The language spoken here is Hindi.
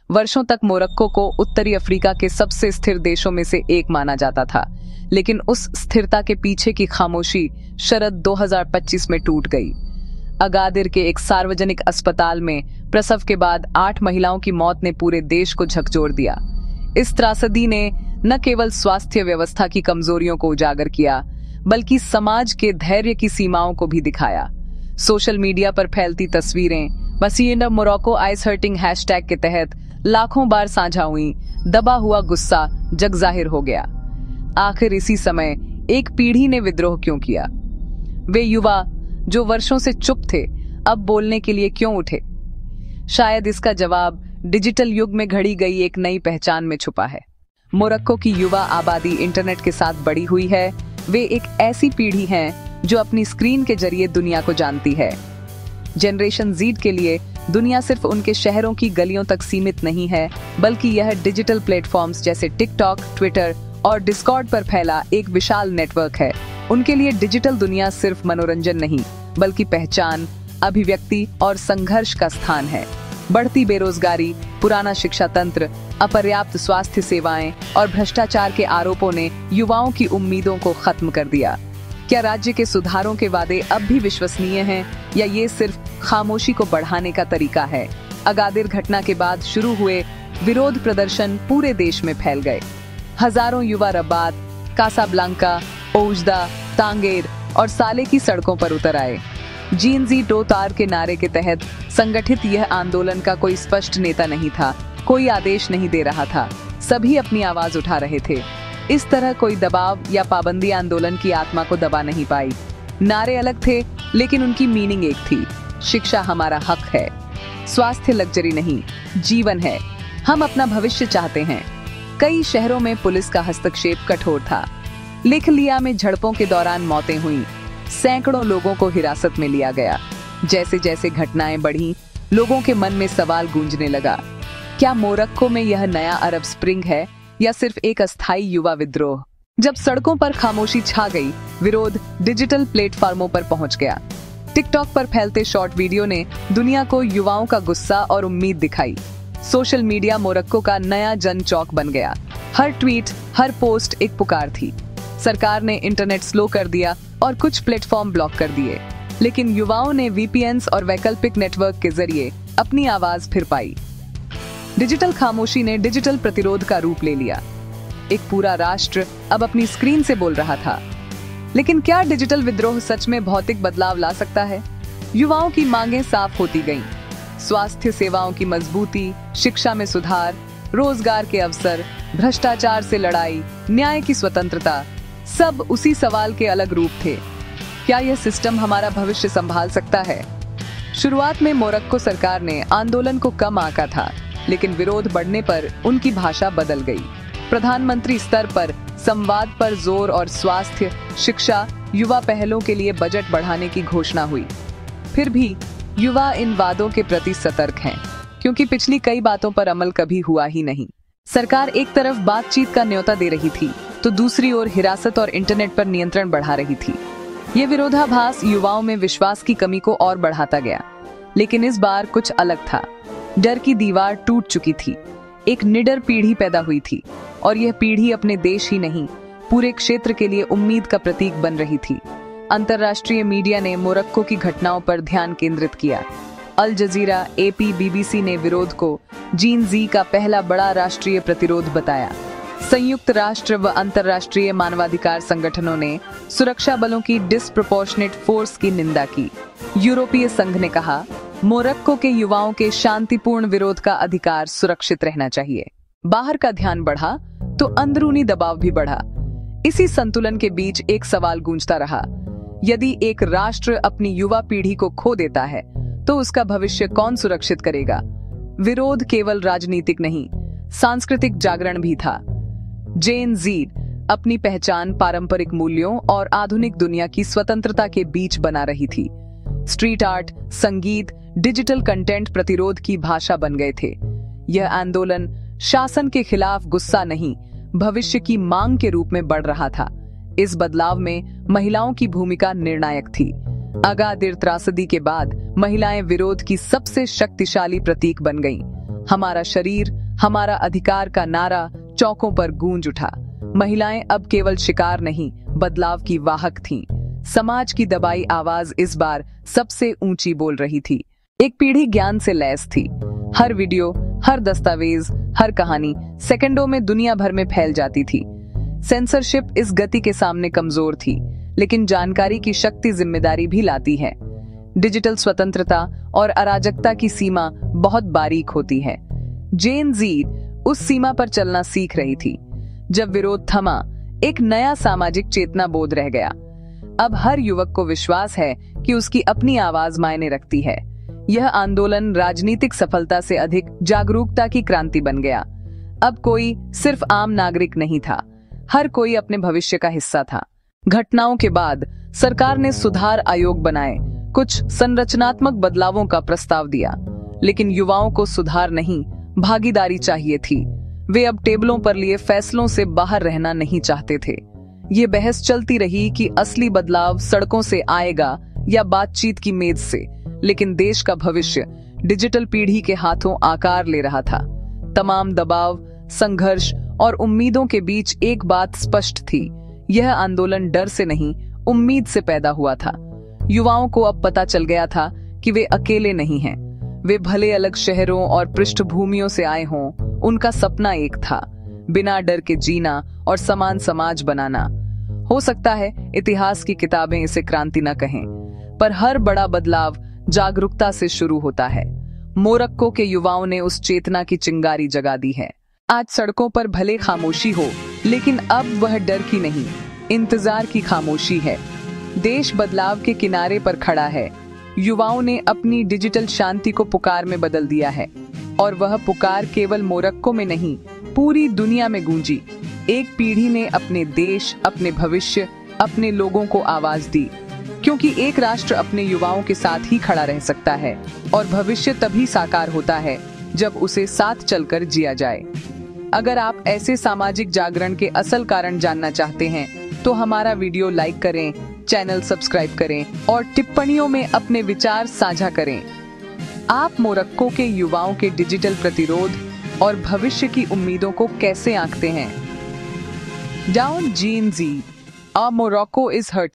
वर्षों तक मोरक्को को उत्तरी अफ्रीका के सबसे स्थिर देशों में से एक माना जाता था, लेकिन उस स्थिरता के पीछे की खामोशी शरद 2025 में टूट गई। अगादिर के एक सार्वजनिक अस्पताल में प्रसव के बाद 8 महिलाओं की मौत ने पूरे देश को झकझोर दिया। इस त्रासदी ने न केवल स्वास्थ्य व्यवस्था की कमजोरियों को उजागर किया, बल्कि समाज के धैर्य की सीमाओं को भी दिखाया। सोशल मीडिया पर फैलती तस्वीरें मसीह मोरक्को आइस हर्टिंग हैशटैग के तहत लाखों बार साझा हुई। दबा हुआ गुस्सा जग जाहिर हो गया। आखिर इसी समय एक पीढ़ी ने विद्रोह क्यों किया? वे युवा जो वर्षों से चुप थे, अब बोलने के लिए क्यों उठे? शायद इसका जवाब डिजिटल युग में घड़ी गई एक नई पहचान में छुपा है। मोरक्को की युवा आबादी इंटरनेट के साथ बड़ी हुई है। वे एक ऐसी पीढ़ी हैं जो अपनी स्क्रीन के जरिए दुनिया को जानती है। जनरेशन ज़ेड के लिए दुनिया सिर्फ उनके शहरों की गलियों तक सीमित नहीं है, बल्कि यह डिजिटल प्लेटफॉर्म्स जैसे टिकटॉक, ट्विटर और डिस्कॉर्ड पर फैला एक विशाल नेटवर्क है। उनके लिए डिजिटल दुनिया सिर्फ मनोरंजन नहीं, बल्कि पहचान, अभिव्यक्ति और संघर्ष का स्थान है। बढ़ती बेरोजगारी, पुराना शिक्षा तंत्र, अपर्याप्त स्वास्थ्य सेवाएं और भ्रष्टाचार के आरोपों ने युवाओं की उम्मीदों को खत्म कर दिया। क्या राज्य के सुधारों के वादे अब भी विश्वसनीय हैं, या ये सिर्फ खामोशी को बढ़ाने का तरीका है? अगादिर घटना के बाद शुरू हुए विरोध प्रदर्शन पूरे देश में फैल गए। हजारों युवा रबात, कासाब्लांका, ओजदा, तांगेर और साले की सड़कों पर उतर आए। जीनजी टोतार के नारे के तहत संगठित यह आंदोलन का कोई स्पष्ट नेता नहीं था, कोई आदेश नहीं दे रहा था, सभी अपनी आवाज उठा रहे थे। इस तरह कोई दबाव या पाबंदी आंदोलन की आत्मा को दबा नहीं पाई। नारे अलग थे, लेकिन उनकी मीनिंग एक थी। शिक्षा हमारा हक है, स्वास्थ्य लग्जरी नहीं, जीवन है। हम अपना भविष्य चाहते हैं। कई शहरों में पुलिस का हस्तक्षेप कठोर था। लेखलिया में झड़पों के दौरान मौतें हुईं, सैकड़ों लोगों को हिरासत में लिया गया। जैसे जैसे घटनाएं बढ़ीं, लोगों के मन में सवाल गूंजने लगा, क्या मोरक्को में यह नया अरब स्प्रिंग है या सिर्फ एक अस्थायी युवा विद्रोह? जब सड़कों पर खामोशी छा गई, विरोध डिजिटल प्लेटफॉर्मों पर पहुंच गया। टिकटॉक पर फैलते शॉर्ट वीडियो ने दुनिया को युवाओं का गुस्सा और उम्मीद दिखाई। सोशल मीडिया मोरक्को का नया जन चौक बन गया। हर ट्वीट, हर पोस्ट एक पुकार थी। सरकार ने इंटरनेट स्लो कर दिया और कुछ प्लेटफॉर्म ब्लॉक कर दिए, लेकिन युवाओं ने वीपीएन्स और वैकल्पिक नेटवर्क के जरिए अपनी आवाज फिर पाई। डिजिटल खामोशी ने डिजिटल प्रतिरोध का रूप ले लिया। एक पूरा राष्ट्र अब अपनी स्क्रीन से बोल रहा था। लेकिन क्या डिजिटल विद्रोह सच में भौतिक बदलाव ला सकता है? युवाओं की मांगें साफ होती गईं। स्वास्थ्य सेवाओं की मजबूती, शिक्षा में सुधार, रोजगार के अवसर, भ्रष्टाचार से लड़ाई, न्याय की स्वतंत्रता, सब उसी सवाल के अलग रूप थे। क्या यह सिस्टम हमारा भविष्य संभाल सकता है? शुरुआत में मोरक्को सरकार ने आंदोलन को कम आंका था, लेकिन विरोध बढ़ने पर उनकी भाषा बदल गई। प्रधानमंत्री स्तर पर संवाद पर जोर और स्वास्थ्य, शिक्षा, युवा पहलों के लिए बजट बढ़ाने की घोषणा हुई। फिर भी युवा इन वादों के प्रति सतर्क हैं, क्योंकि पिछली कई बातों पर अमल कभी हुआ ही नहीं। सरकार एक तरफ बातचीत का न्योता दे रही थी, तो दूसरी ओर हिरासत और इंटरनेट पर नियंत्रण बढ़ा रही थी। ये विरोधाभास युवाओं में विश्वास की कमी को और बढ़ाता गया। लेकिन इस बार कुछ अलग था। डर की दीवार टूट चुकी थी। एक निडर पीढ़ी पैदा हुई थी, और यह पीढ़ी अपने देश ही नहीं, पूरे क्षेत्र के लिए उम्मीद का प्रतीक बन रही थी। अंतर्राष्ट्रीय मीडिया ने मोरक्को की घटनाओं पर ध्यान केंद्रित किया। अल जजीरा, एपी, बीबीसी ने विरोध को जीन जी का पहला बड़ा राष्ट्रीय प्रतिरोध बताया। संयुक्त राष्ट्र व अंतर्राष्ट्रीय मानवाधिकार संगठनों ने सुरक्षा बलों की डिस्प्रोपोर्शनेट फोर्स की निंदा की। यूरोपीय संघ ने कहा, मोरक्को के युवाओं के शांतिपूर्ण विरोध का अधिकार सुरक्षित रहना चाहिए। बाहर का ध्यान बढ़ा तो अंदरूनी दबाव भी बढ़ा। इसी संतुलन के बीच एक सवाल गूंजता रहा, यदि एक राष्ट्र अपनी युवा पीढ़ी को खो देता है तो उसका भविष्य कौन सुरक्षित करेगा? विरोध केवल राजनीतिक नहीं, सांस्कृतिक जागरण भी था। जेन ज़ेड अपनी पहचान पारंपरिक मूल्यों और आधुनिक दुनिया की स्वतंत्रता के बीच बना रही थी। स्ट्रीट आर्ट, संगीत, डिजिटल कंटेंट प्रतिरोध की भाषा बन गए थे। यह आंदोलन शासन के खिलाफ गुस्सा नहीं, भविष्य की मांग के रूप में बढ़ रहा था। इस बदलाव में महिलाओं की भूमिका निर्णायक थी। अगादिर त्रासदी के बाद महिलाएं विरोध की सबसे शक्तिशाली प्रतीक बन गईं। हमारा शरीर, हमारा अधिकार का नारा चौकों पर गूंज उठा। महिलाएं अब केवल शिकार नहीं, बदलाव की वाहक थीं। समाज की दबाई आवाज इस बार सबसे ऊंची बोल रही थी। एक पीढ़ी ज्ञान से लैस थी। हर वीडियो, हर दस्तावेज, हर कहानी सेकंडों में दुनिया भर में फैल जाती थी। सेंसरशिप इस गति के सामने कमजोर थी, लेकिन जानकारी की शक्ति जिम्मेदारी भी लाती है। डिजिटल स्वतंत्रता और अराजकता की सीमा बहुत बारीक होती है। जेन ज़ी उस सीमा पर चलना सीख रही थी। जब विरोध थमा, एक नया सामाजिक चेतना बोध रह गया। अब हर युवक को विश्वास है कि उसकी अपनी आवाज मायने रखती है। यह आंदोलन राजनीतिक सफलता से अधिक जागरूकता की क्रांति बन गया। अब कोई सिर्फ आम नागरिक नहीं था, हर कोई अपने भविष्य का हिस्सा था। घटनाओं के बाद सरकार ने सुधार आयोग बनाए, कुछ संरचनात्मक बदलावों का प्रस्ताव दिया, लेकिन युवाओं को सुधार नहीं, भागीदारी चाहिए थी। वे अब टेबलों पर लिए फैसलों से बाहर रहना नहीं चाहते थे। ये बहस चलती रही कि असली बदलाव सड़कों से आएगा या बातचीत की मेज से, लेकिन देश का भविष्य डिजिटल पीढ़ी के हाथों आकार ले रहा था। तमाम दबाव, संघर्ष और उम्मीदों के बीच एक बात स्पष्ट थी, यह आंदोलन डर से नहीं, उम्मीद से पैदा हुआ था। युवाओं को अब पता चल गया था कि वे अकेले नहीं हैं। वे भले अलग शहरों और पृष्ठभूमियों से आए हों, उनका सपना एक था, बिना डर के जीना और समान समाज बनाना। हो सकता है इतिहास की किताबें इसे क्रांति न कहें, पर हर बड़ा बदलाव जागरूकता से शुरू होता है। मोरक्को के युवाओं ने उस चेतना की चिंगारी जगा दी है। आज सड़कों पर भले खामोशी हो, लेकिन अब वह डर की नहीं, इंतजार की खामोशी है। देश बदलाव के किनारे पर खड़ा है। युवाओं ने अपनी डिजिटल शांति को पुकार में बदल दिया है, और वह पुकार केवल मोरक्को में नहीं, पूरी दुनिया में गूंजी। एक पीढ़ी ने अपने देश, अपने भविष्य, अपने लोगों को आवाज दी, क्योंकि एक राष्ट्र अपने युवाओं के साथ ही खड़ा रह सकता है, और भविष्य तभी साकार होता है जब उसे साथ चलकर जिया जाए। अगर आप ऐसे सामाजिक जागरण के असल कारण जानना चाहते हैं, तो हमारा वीडियो लाइक करें, चैनल सब्सक्राइब करें और टिप्पणियों में अपने विचार साझा करें। आप मोरक्को के युवाओं के डिजिटल प्रतिरोध और भविष्य की उम्मीदों को कैसे आंकते हैं? Down Gen Z, Morocco is hurt.